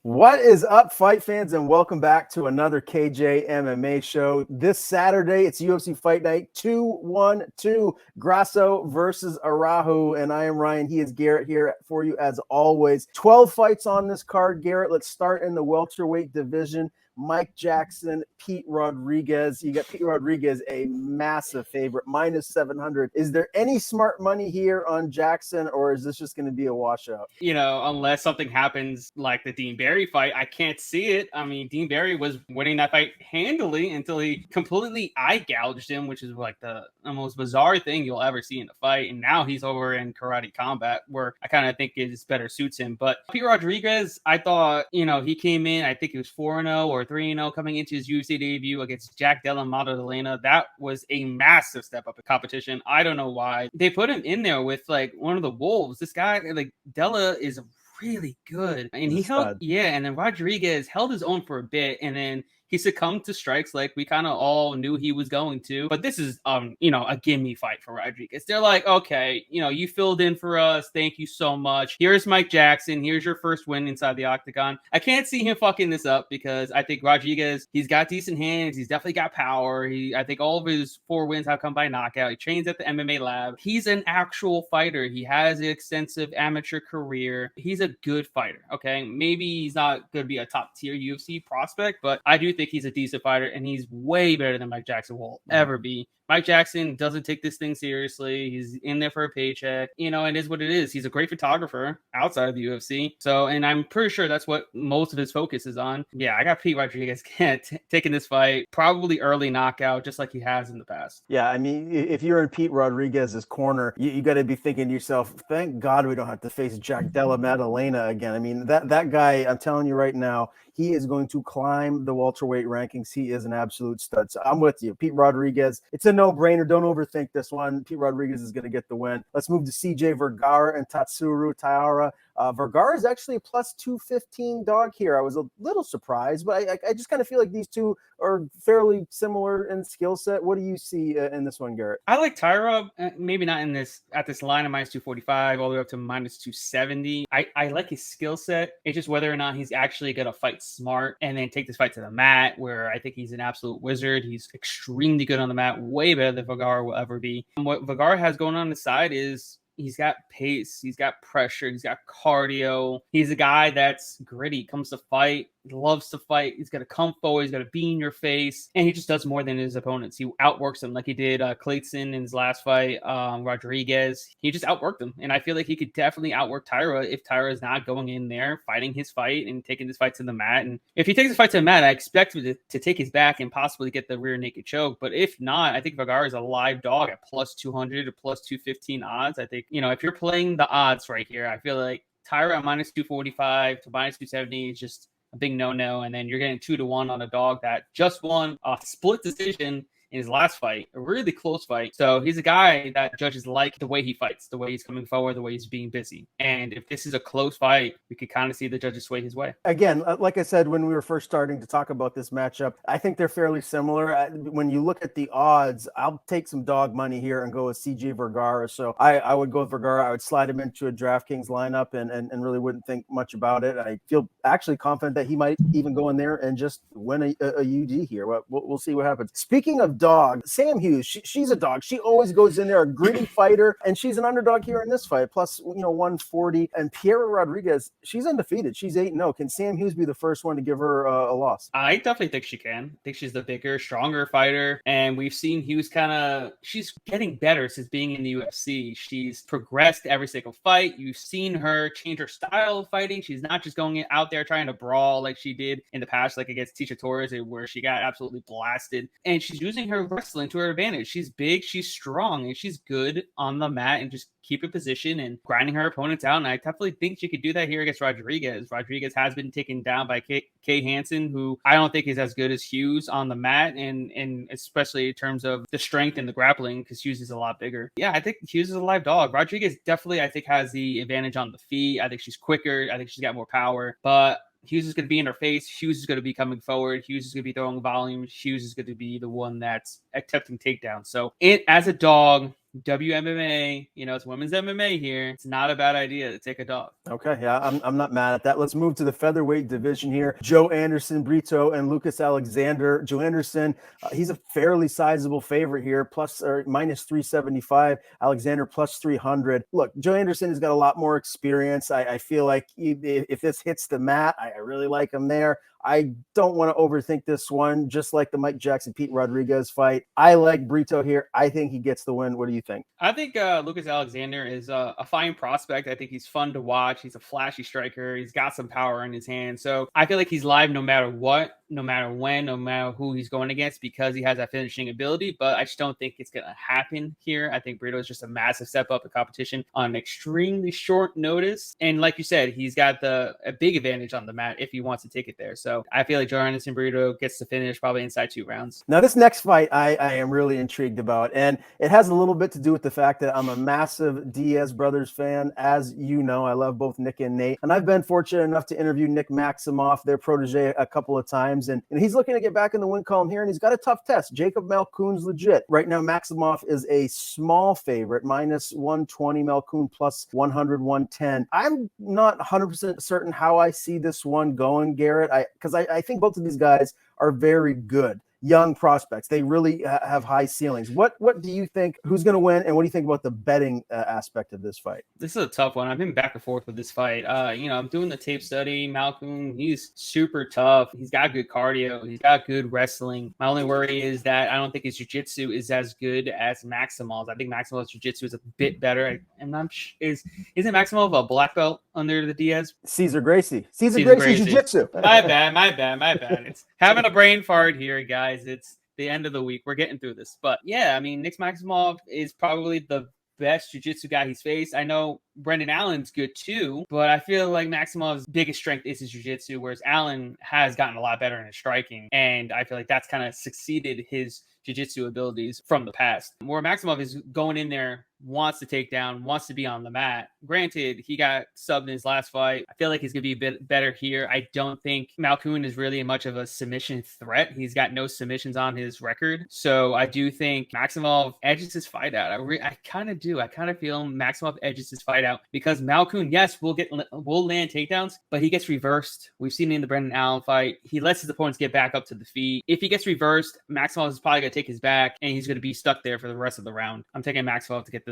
What is up, fight fans, and welcome back to another KJ MMA show. This Saturday, it's UFC Fight Night 212, Grasso versus Araujo, and I am Ryan. He is Garrett here for you as always. 12 fights on this card, Garrett. Let's start in the welterweight division. Mike Jackson, Pete Rodriguez. You got Pete Rodriguez, a massive favorite, minus 700. Is there any smart money here on Jackson, or is this just going to be a washout? Unless something happens like the Dean Barry fight, I can't see it. I mean, Dean Barry was winning that fight handily until he completely eye gouged him, which is like the most bizarre thing you'll ever see in a fight. And now he's over in karate combat, where I kind of think it better suits him. But Pete Rodriguez, I thought, he came in, I think he was 4-0 or 3-0 coming into his UFC debut against Jack Della Maddalena. That was a massive step up in competition. I don't know why they put him in there with like one of the wolves. This guy, like Della, is really good, and he held, and then Rodriguez held his own for a bit, and then he succumbed to strikes like we kind of all knew he was going to. But this is, a gimme fight for Rodriguez. They're like, okay, you filled in for us. Thank you so much. Here's Mike Jackson. Here's your first win inside the octagon. I can't see him fucking this up because I think Rodriguez, he's got decent hands. He's definitely got power. I think all of his 4 wins have come by knockout. He trains at the MMA lab. He's an actual fighter. He has an extensive amateur career. He's a good fighter. Okay. Maybe he's not going to be a top tier UFC prospect, but I do think he's a decent fighter, and he's way better than Mike Jackson will ever be. Mike Jackson doesn't take this thing seriously. He's in there for a paycheck. It is what it is. He's a great photographer outside of the UFC. So, and I'm pretty sure that's what most of his focus is on. Yeah, I got Pete Rodriguez taking this fight. Probably early knockout, just like he has in the past. Yeah, I mean, if you're in Pete Rodriguez's corner, you got to be thinking to yourself, thank God we don't have to face Jack Della Maddalena again. I mean, that guy, I'm telling you right now, he is going to climb the welterweight rankings. He is an absolute stud. So I'm with you. Pete Rodriguez, it's a no-brainer. Don't overthink this one. Pete Rodriguez is going to get the win. Let's move to CJ Vergara and Tatsuro Taira. Vergara is actually a plus 215 dog here. I was a little surprised, but I just kind of feel like these two are fairly similar in skill set. What do you see in this one, Garrett? I like Taira, maybe not at this line of minus 245 all the way up to minus 270. I like his skill set. It's just whether or not he's actually going to fight smart and then take this fight to the mat, where I think he's an absolute wizard. He's extremely good on the mat, way better than Vergara will ever be. And what Vergara has going on the side is he's got pace, he's got pressure, he's got cardio. He's a guy that's gritty, comes to fight, loves to fight. He's going to come forward, he's going to be in your face, and he just does more than his opponents. He outworks them like he did Clayton in his last fight. Rodriguez, he just outworked him, and I feel like he could definitely outwork Taira if Taira is not going in there fighting his fight and taking this fight to the mat. And if he takes the fight to the mat, I expect him to take his back and possibly get the rear naked choke. But if not, I think Vergara is a live dog at plus 200 or plus 215 odds. I think, if you're playing the odds right here, I feel like Taira at minus 245 to minus 270 is just a big no-no. And then you're getting 2-1 on a dog that just won a split decision in his last fight, a really close fight. So he's a guy that judges like the way he fights, the way he's coming forward, the way he's being busy. And if this is a close fight, we could kind of see the judges sway his way. Again, like I said, when we were first starting to talk about this matchup, I think they're fairly similar. When you look at the odds, I'll take some dog money here and go with CJ Vergara. So I would go with Vergara. I would slide him into a DraftKings lineup and really wouldn't think much about it. I feel actually confident that he might even go in there and just win a UD here. We'll see what happens. Speaking of dog, Sam Hughes, she's a dog. She always goes in there, a gritty fighter, and she's an underdog here in this fight, plus 140. And Piera Rodriguez, she's undefeated. She's 8-0. Can Sam Hughes be the first one to give her a loss? I definitely think she can. I think she's the bigger, stronger fighter, and we've seen Hughes she's getting better since being in the UFC. She's progressed every single fight. You've seen her change her style of fighting. She's not just going out there trying to brawl like she did in the past, like against Tecia Torres, where she got absolutely blasted. And she's using her wrestling to her advantage. She's big, she's strong, and she's good on the mat and just keep in position and grinding her opponents out. And I definitely think she could do that here against Rodriguez. Rodriguez has been taken down by Kay Hansen, who I don't think is as good as Hughes on the mat, and especially in terms of the strength and the grappling, because Hughes is a lot bigger. Yeah, I think Hughes is a live dog. Rodriguez definitely, I think, has the advantage on the feet. I think she's quicker. I think she's got more power. But Hughes is going to be in her face. Hughes is going to be coming forward. Hughes is going to be throwing volume. Hughes is going to be the one that's attempting takedowns. So as a dog, WMMA, it's women's MMA here. It's not a bad idea to take a dog. Okay, yeah, I'm not mad at that. Let's move to the featherweight division here. Joe Anderson, Brito, and Lucas Alexander. Joe Anderson, he's a fairly sizable favorite here, minus 375. Alexander plus 300. Look, Joe Anderson has got a lot more experience. I feel like if this hits the mat, I really like him there. I don't want to overthink this one, just like the Mike Jackson-Pete Rodriguez fight. I like Brito here. I think he gets the win. What do you think? I think Lucas Alexander is a fine prospect. I think he's fun to watch. He's a flashy striker. He's got some power in his hand. So I feel like he's live no matter what, no matter when, no matter who he's going against, because he has that finishing ability. But I just don't think it's going to happen here. I think Brito is just a massive step up in competition on an extremely short notice. And like you said, he's got a big advantage on the mat if he wants to take it there. So I feel like Joe Anderson Brito gets to finish probably inside 2 rounds. Now, this next fight I am really intrigued about, and it has a little bit to do with the fact that I'm a massive Diaz brothers fan. As you know, I love both Nick and Nate, and I've been fortunate enough to interview Nick Maximoff, their protege, a couple of times, and he's looking to get back in the win column here, and he's got a tough test. Jacob Malkoon's legit. Right now, Maximoff is a small favorite, minus 120, Malkoon plus 100, 110. I'm not 100% certain how I see this one going, Garrett, because I think both of these guys are very good young prospects. They really have high ceilings. What do you think? Who's going to win? And what do you think about the betting aspect of this fight? This is a tough one. I've been back and forth with this fight. I'm doing the tape study. Malkoon, he's super tough. He's got good cardio. He's got good wrestling. My only worry is that I don't think his jiu-jitsu is as good as Maximov's. I think Maximov's jiu-jitsu is a bit better. Isn't Maximov a black belt under the Diaz? Cesar Gracie jiu-jitsu. My bad. It's having a brain fart here, guys. It's the end of the week. We're getting through this. But yeah, I mean, Nick Maximov is probably the best jiu-jitsu guy he's faced. I know Brendan Allen's good too, but I feel like Maximov's biggest strength is his jiu-jitsu, whereas Allen has gotten a lot better in his striking. And I feel like that's kind of succeeded his jiu-jitsu abilities from the past. Where Maximov is going in there, wants to take down, wants to be on the mat. Granted, he got subbed in his last fight. I feel like he's going to be a bit better here. I don't think Malkoon is really much of a submission threat. He's got no submissions on his record. So I do think Maximov edges his fight out. I kind of do. I kind of feel Maximov edges his fight out because Malkoon, yes, will land takedowns, but he gets reversed. We've seen it in the Brendan Allen fight. He lets his opponents get back up to the feet. If he gets reversed, Maximov is probably going to take his back and he's going to be stuck there for the rest of the round. I'm taking Maximov to get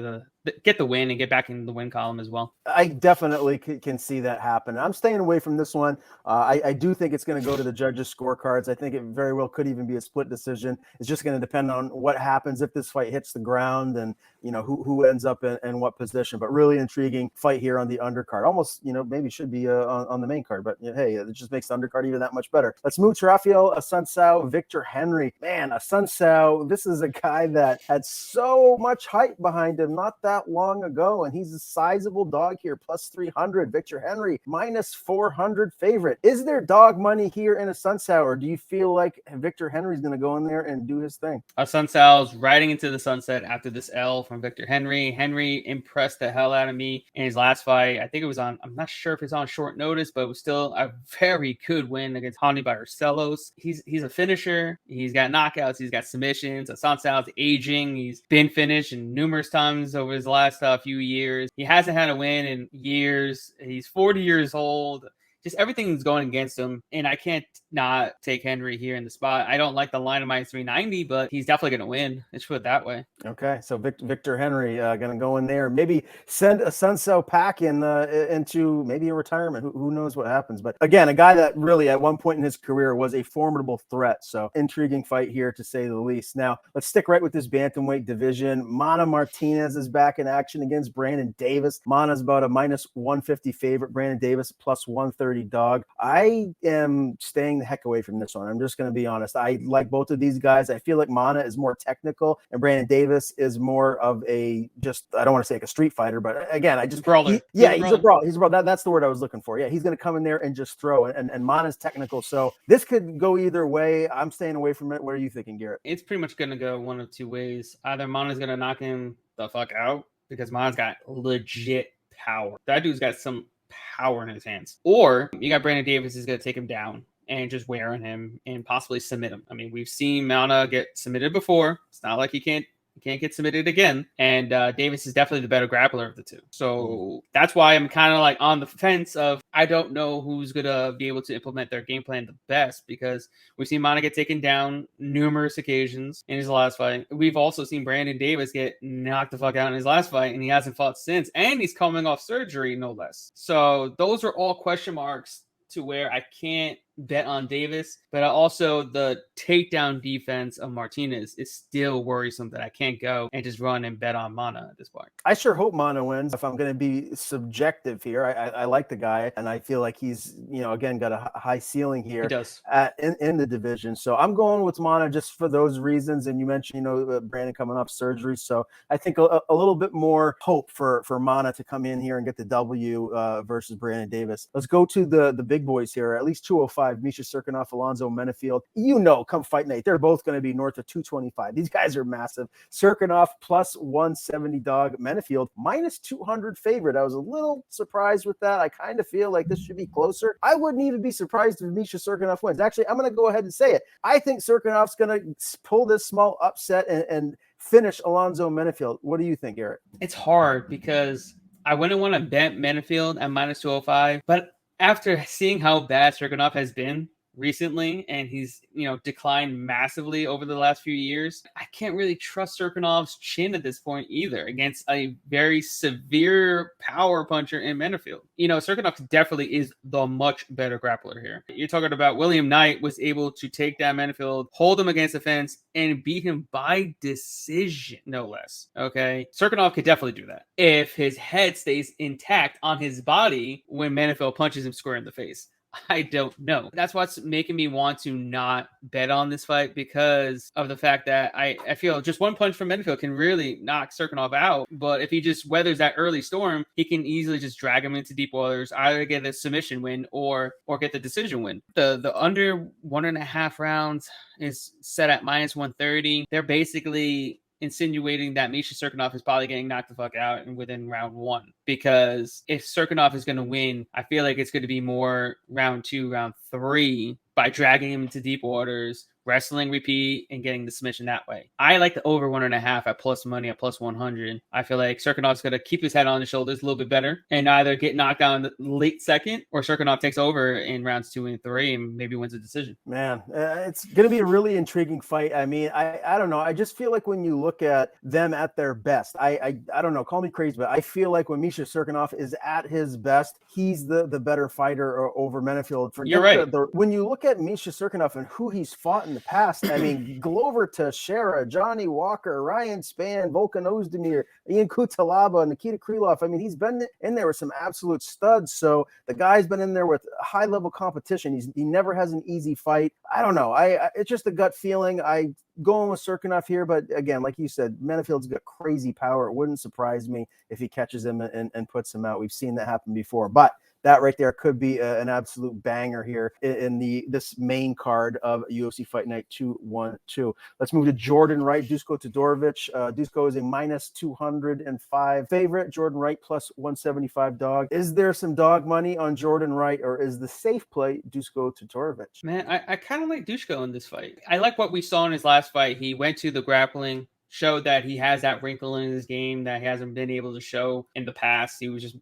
the win and get back into the win column as well. I definitely can see that happen. I'm staying away from this one. I do think it's going to go to the judges' scorecards. I think it very well could even be a split decision. It's just going to depend on what happens if this fight hits the ground and who ends up in what position. But really intriguing fight here on the undercard. Almost maybe should be on the main card, but hey, it just makes the undercard even that much better. Let's move to Rafael, Asansau, Victor Henry. Man, Asansau, this is a guy that had so much hype behind him not that long ago, and he's a sizable dog here, plus 300. Victor Henry, minus 400 favorite. Is there dog money here in Asansau, or do you feel like Victor Henry's going to go in there and do his thing? Asansau's riding into the sunset after this L from Victor Henry. Henry impressed the hell out of me in his last fight. I think it was I'm not sure if it's on short notice, but it was still a very good win against Hani Barcelos. He's a finisher. He's got knockouts. He's got submissions. Asansau's aging. He's been finished numerous times over his last few years. He hasn't had a win in years. He's 40 years old. Just everything's going against him, and I can't not take Henry here in the spot. I don't like the line of minus 390, but he's definitely going to win. Let's put it that way. Okay, so Victor Henry going to go in there, maybe send a Asansau pack into maybe a retirement. Who knows what happens? But again, a guy that really at one point in his career was a formidable threat. So intriguing fight here to say the least. Now let's stick right with this bantamweight division. Mana Martinez is back in action against Brandon Davis. Mana's about a minus 150 favorite. Brandon Davis plus 130 dog. I am staying the heck away from this one. I'm just going to be honest. I like both of these guys. I feel like Mana is more technical and Brandon Davis is more of I don't want to say like a street fighter, but again, brawler. He's a brawler. He's a brawler. That's the word I was looking for. Yeah, he's going to come in there and just throw it. And Mana's technical. So this could go either way. I'm staying away from it. What are you thinking, Garrett? It's pretty much going to go one of two ways. Either Mana's going to knock him the fuck out because Mana's got legit power. That dude's got some power in his hands. Or you got Brandon Davis is going to take him down and just wear on him and possibly submit him. I mean, we've seen Mana get submitted before. It's not like he can't You can't get submitted again. And Davis is definitely the better grappler of the two. So that's why I'm kind of like on the fence of I don't know who's going to be able to implement their game plan the best, because we've seen Mana get taken down numerous occasions in his last fight. We've also seen Brandon Davis get knocked the fuck out in his last fight, and he hasn't fought since. And he's coming off surgery, no less. So those are all question marks to where I can't bet on Davis, but also the takedown defense of Martinez is still worrisome that I can't go and just run and bet on Mana at this point. I sure hope Mana wins. If I'm going to be subjective here, I like the guy, and I feel like he's, again, got a high ceiling here. He does. In the division. So I'm going with Mana just for those reasons. And you mentioned, Brandon coming off surgery. So I think a little bit more hope for Mana to come in here and get the W versus Brandon Davis. Let's go to the big boys here, at least 205. Misha Cirkunov, Alonzo Menefield. Come fight night, they're both going to be north of 225. These guys are massive. Cirkunov plus 170 dog, Menefield minus 200 favorite. I was a little surprised with that. I kind of feel like this should be closer. I wouldn't even be surprised if Misha Cirkunov wins. Actually, I'm going to go ahead and say it. I think Cirkunov's going to pull this small upset and finish Alonzo Menefield. What do you think, Garrett? It's hard because I wouldn't want to bet Menefield at minus 205, but after seeing how bad Cirkunov has been recently, and he's declined massively over the last few years, I can't really trust Cirkunov's chin at this point either against a very severe power puncher in Menefield. Cirkunov definitely is the much better grappler here. You're talking about William Knight was able to take down Menefield, hold him against the fence, and beat him by decision, no less. Okay, Cirkunov could definitely do that if his head stays intact on his body when Menefield punches him square in the face. I don't know. That's what's making me want to not bet on this fight, because of the fact that I feel just one punch from Menefield can really knock Cirkunov out. But if he just weathers that early storm, he can easily just drag him into deep waters, either get a submission win or get the decision win. The under 1.5 rounds is set at minus 130. They're basically insinuating that Misha Cirkunov is probably getting knocked the fuck out and within round 1. Because if Cirkunov is going to win, I feel like it's going to be more round 2, round 3 by dragging him into deep waters, wrestling repeat, and getting the submission that way. I like the over 1.5 at plus money at plus 100. I feel like Cirkunov's going to keep his head on his shoulders a little bit better and either get knocked down in the late second, or Cirkunov takes over in rounds 2 and 3 and maybe wins a decision. Man, it's going to be a really intriguing fight. I mean, I don't know. I just feel like when you look at them at their best, I don't know, call me crazy, but I feel like when Misha Cirkunov is at his best, he's the better fighter over Menefield. You're right. When you look at Misha Cirkunov and who he's fought in the past, I mean, Glover Teixeira, Johnny Walker, Ryan Spann, Volkan Ozdemir, Ian Kutalaba, Nikita Krylov. I mean, he's been in there with some absolute studs. So the guy's been in there with high level competition. He never has an easy fight. I don't know. It's just a gut feeling. I going with Cirkunov here, but again, like you said, Menefield's got crazy power. It wouldn't surprise me if he catches him and puts him out. We've seen that happen before, but that right there could be an absolute banger here in this main card of UFC Fight Night 212. Let's move to Jordan Wright, Dusko Todorovic. Dusko is a minus 205 favorite. Jordan Wright plus 175 dog. Is there some dog money on Jordan Wright, or is the safe play Dusko Todorovic? Man, I kind of like Dusko in this fight. I like what we saw in his last fight. He went to the grappling, showed that he has that wrinkle in his game that he hasn't been able to show in the past. He was just,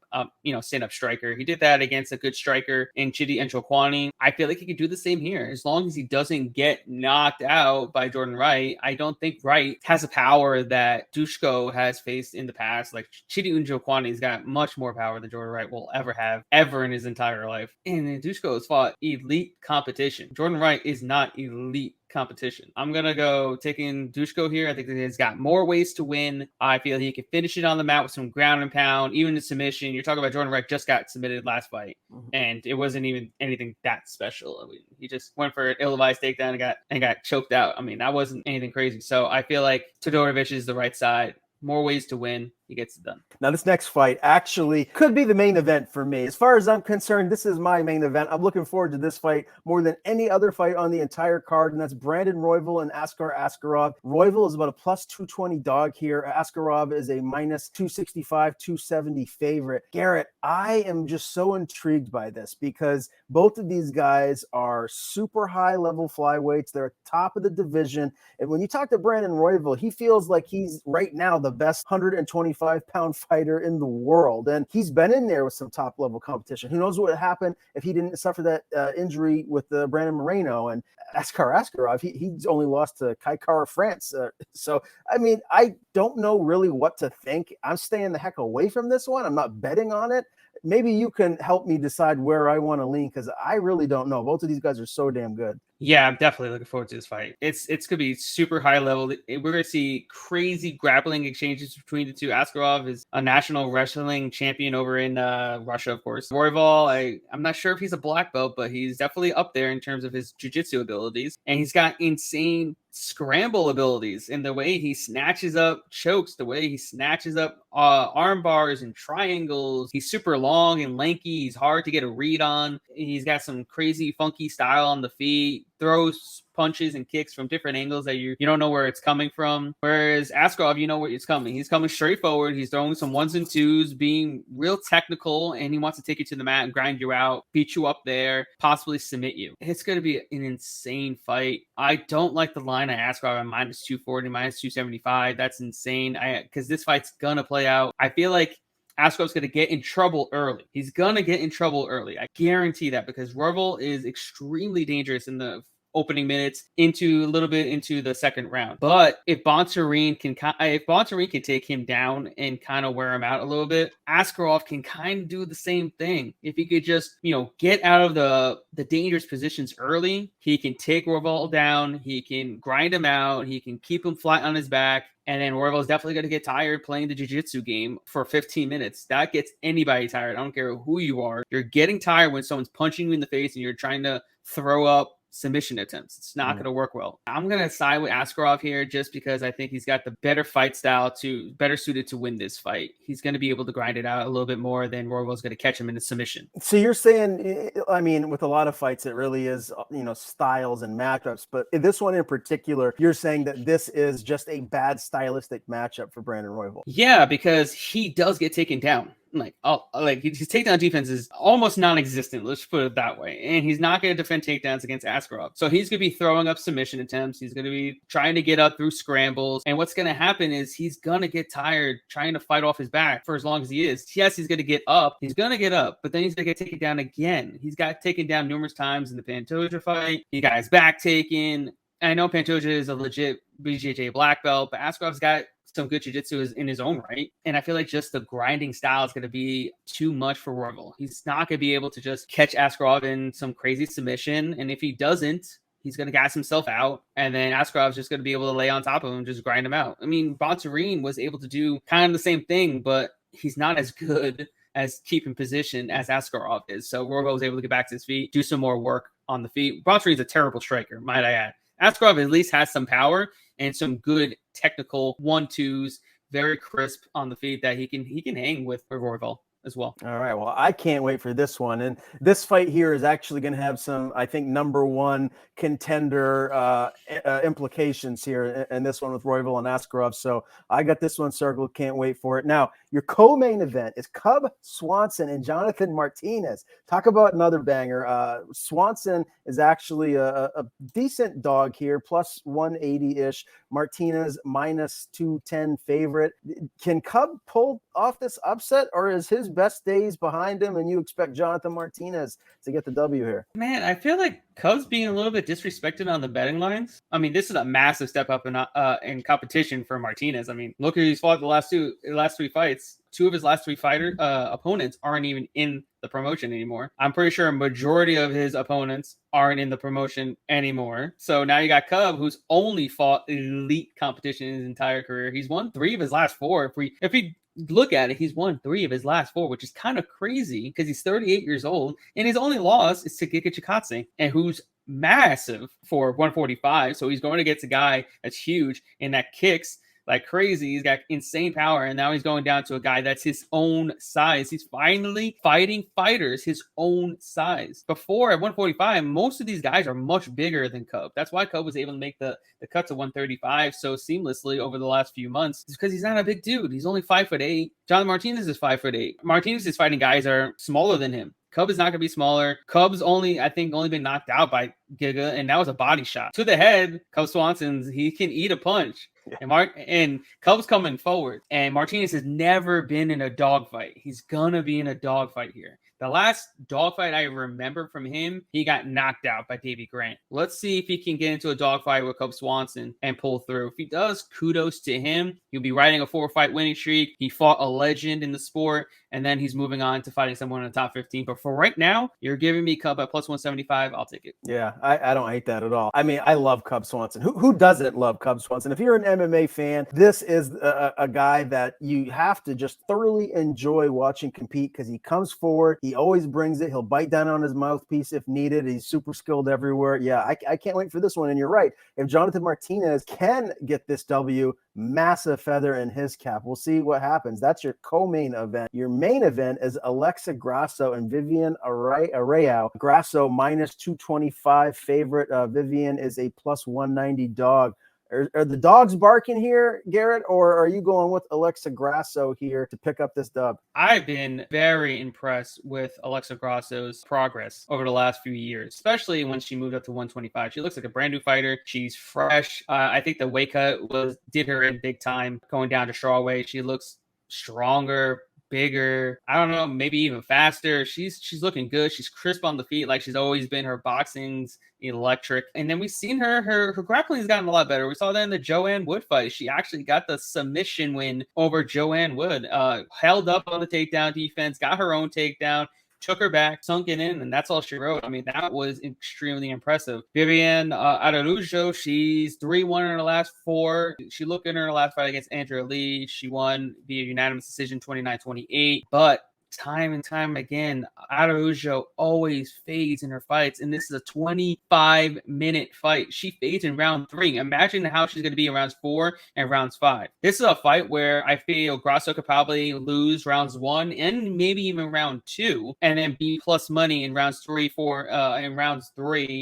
stand-up striker. He did that against a good striker in Chidi Njokuani. I feel like he could do the same here. As long as he doesn't get knocked out by Jordan Wright, I don't think Wright has a power that Dusko has faced in the past. Like, Chidi Njokuani's got much more power than Jordan Wright will ever have, ever in his entire life. And Dusko has fought elite competition. Jordan Wright is not elite competition. I'm gonna go taking Dusko here. I think that he's got more ways to win. I feel he can finish it on the mat with some ground and pound, even the submission. You're talking about Jordan Wright just got submitted last fight, and it wasn't even anything that special. I mean, he just went for an ill-advised takedown and got choked out. I mean, that wasn't anything crazy. So I feel like Todorovic is the right side. More ways to win. he gets it done. Now, this next fight actually could be the main event for me. As far as I'm concerned, this is my main event. I'm looking forward to this fight more than any other fight on the entire card, and that's Brandon Royville and Askar Askarov. Royville is about a plus 220 dog here. Askarov is a minus 265, 270 favorite. Garrett, I am just so intrigued by this because both of these guys are super high level flyweights. They're top of the division. And when you talk to Brandon Royville, he feels like he's right now the best 125-pound fighter in the world. And he's been in there with some top level competition. Who knows what would happen if he didn't suffer that injury with Brandon Moreno. And Askar Askarov, he's only lost to Kai Kara France. So, I mean, I don't know really what to think. I'm staying the heck away from this one. I'm not betting on it. Maybe you can help me decide where I want to lean because I really don't know. Both of these guys are so damn good. Yeah, I'm definitely looking forward to this fight. It's gonna be super high level. We're gonna see crazy grappling exchanges between the two. Askarov is a national wrestling champion over in Russia, of course. Royval, I'm not sure if he's a black belt, but he's definitely up there in terms of his jiu-jitsu abilities, and he's got insane scramble abilities in the way he snatches up chokes, the way he snatches up arm bars and triangles. He's super long and lanky. He's hard to get a read on. He's got some crazy funky style on the feet, throws punches and kicks from different angles that you don't know where it's coming from. Whereas Askarov, you know where it's coming. He's coming straight forward. He's throwing some ones and twos, being real technical, and he wants to take you to the mat and grind you out, beat you up there, possibly submit you. It's going to be an insane fight. I don't like the line I Askarov at minus 240, minus 275. That's insane. Because this fight's going to play out. I feel like Askarov's going to get in trouble early. He's going to get in trouble early. I guarantee that because Royville is extremely dangerous in the opening minutes into a little bit into the second round. But if Bontarine can take him down and kind of wear him out a little bit, Askarov can kind of do the same thing. If he could just, get out of the dangerous positions early, he can take Royville down, he can grind him out, he can keep him flat on his back. And then Royville is definitely going to get tired playing the jiu-jitsu game for 15 minutes. That gets anybody tired. I don't care who you are. You're getting tired when someone's punching you in the face and you're trying to throw up submission attempts. It's not going to work well. I'm going to side with Askarov here just because I think he's got the better fight style better suited to win this fight. He's going to be able to grind it out a little bit more than Royville's going to catch him in a submission. So you're saying, I mean, with a lot of fights, it really is, styles and matchups, but in this one in particular, you're saying that this is just a bad stylistic matchup for Brandon Royville. Yeah, because he does get taken down. His takedown defense is almost non-existent. Let's put it that way. And he's not going to defend takedowns against Askarov. So he's going to be throwing up submission attempts. He's going to be trying to get up through scrambles. And what's going to happen is he's going to get tired trying to fight off his back for as long as he is. Yes, he's going to get up. He's going to get up, but then he's going to get taken down again. He's got taken down numerous times in the Pantoja fight. He got his back taken. I know Pantoja is a legit BJJ black belt, but Askarov's got some good jiu-jitsu in his own right. And I feel like just the grinding style is going to be too much for Royville. He's not going to be able to just catch Askarov in some crazy submission. And if he doesn't, he's going to gas himself out. And then Askarov's just going to be able to lay on top of him and just grind him out. I mean, Bontarine was able to do kind of the same thing, but he's not as good as keeping position as Askarov is. So Royville was able to get back to his feet, do some more work on the feet. Bontarine's a terrible striker, might I add. Askarov at least has some power and some good technical 1-2s, very crisp on the feet that he can hang with for Royville as well. All right. Well, I can't wait for this one. And this fight here is actually going to have some, I think, number one contender implications here in this one with Royville and Askarov. So I got this one circled. Can't wait for it. Now, your co-main event is Cub Swanson and Jonathan Martinez. Talk about another banger. Swanson is actually a decent dog here, plus 180-ish. Martinez minus 210 favorite. Can Cub pull off this upset, or is his best days behind him and you expect Jonathan Martinez to get the W here? Man, I feel like Cub's being a little bit disrespected on the betting lines. I mean, this is a massive step up in competition for Martinez. I mean, look who he's fought the last three fights. Two of his last three opponents aren't even in the promotion anymore. I'm pretty sure a majority of his opponents aren't in the promotion anymore. So now you got Cub, who's only fought elite competition in his entire career. He's won 3 of his last 4. If we look at it, he's won 3 of his last 4, which is kind of crazy because he's 38 years old and his only loss is to Giga Chikadze, and who's massive for 145. So he's going against a guy that's huge and that kicks like crazy. He's got insane power, and now he's going down to a guy that's his own size. He's finally fighting fighters his own size. Before at 145, most of these guys are much bigger than Cub. That's why Cub was able to make the cut to 135 so seamlessly over the last few months. It's because he's not a big dude. He's only 5'8". John Martinez is 5'8". Martinez is fighting guys that are smaller than him. Cub is not going to be smaller. Cub's only been knocked out by Giga, and that was a body shot to the head. Cub Swanson's, he can eat a punch. Yeah. And Cub's coming forward, and Martinez has never been in a dogfight. He's going to be in a dogfight here. The last dogfight I remember from him, he got knocked out by Davey Grant. Let's see if he can get into a dogfight with Cub Swanson and pull through. If he does, kudos to him. He'll be riding a 4-fight winning streak. He fought a legend in the sport, and then he's moving on to fighting someone in the top 15. But for right now, you're giving me Cub at plus 175. I'll take it. Yeah, I don't hate that at all. I mean, I love Cub Swanson. Who doesn't love Cub Swanson? If you're an MMA fan, this is a guy that you have to just thoroughly enjoy watching compete because he comes forward. He always brings it. He'll bite down on his mouthpiece if needed. He's super skilled everywhere. Yeah, I can't wait for this one. And you're right. If Jonathan Martinez can get this W, massive feather in his cap. We'll see what happens. That's your co-main event. Your main event is Alexa Grasso and Viviane Araujo. Grasso minus 225 favorite. Viviane is a plus 190 dog. Are the dogs barking here, Garrett, or are you going with Alexa Grasso here to pick up this dub? I've been very impressed with Alexa Grasso's progress over the last few years, especially when she moved up to 125. She looks like a brand new fighter. She's fresh. I think the weight cut did her in big time going down to strawweight. She looks stronger, bigger, I don't know, maybe even faster. She's looking good. She's crisp on the feet like she's always been. Her boxing's electric. And then we've seen her grappling has gotten a lot better. We saw that in the Joanne Wood fight. She actually got the submission win over Joanne Wood. Held up on the takedown defense, got her own takedown, took her back, sunk it in, and that's all she wrote. I mean, that was extremely impressive. Viviane Araujo, she's 3-1 in her last 4. She looked in her last fight against Andrea Lee. She won via unanimous decision 29-28. But time and time again, Araujo always fades in her fights, and this is a 25-minute fight. She fades in round 3. Imagine how she's going to be in rounds 4 and rounds 5. This is a fight where I feel Grasso could probably lose rounds 1 and maybe even round 2, and then be plus money in rounds 3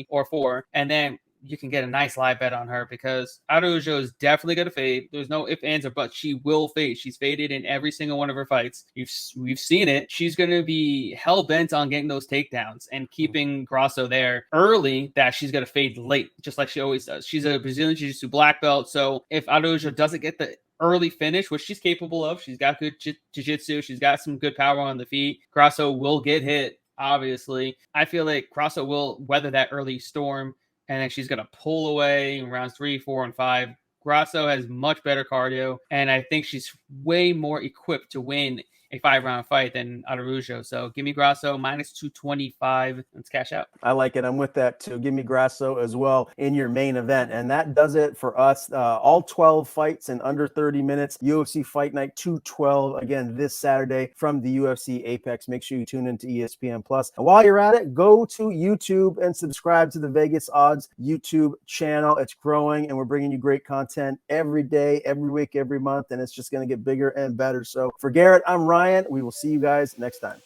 or 4, and then you can get a nice live bet on her because Araujo is definitely going to fade. There's no ifs, ands, or buts. She will fade. She's faded in every single one of her fights. We've seen it. She's going to be hell-bent on getting those takedowns and keeping Grasso there early, that she's going to fade late, just like she always does. She's a Brazilian Jiu-Jitsu black belt, so if Araujo doesn't get the early finish, which she's capable of, she's got good jiu-jitsu, she's got some good power on the feet, Grasso will get hit, obviously. I feel like Grasso will weather that early storm, and then she's going to pull away in rounds 3, 4, and 5. Grasso has much better cardio, and I think she's way more equipped to win a 5-round fight than Araujo. So give me Grasso minus 225. Let's cash out. I like it. I'm with that too. Give me Grasso as well in your main event. And that does it for us. All 12 fights in under 30 minutes. UFC Fight Night 212 again this Saturday from the UFC Apex. Make sure you tune into ESPN Plus. And while you're at it, go to YouTube and subscribe to the Vegas Odds YouTube channel. It's growing, and we're bringing you great content every day, every week, every month, and it's just going to get bigger and better. So for Garrett, I'm Ryan. We will see you guys next time.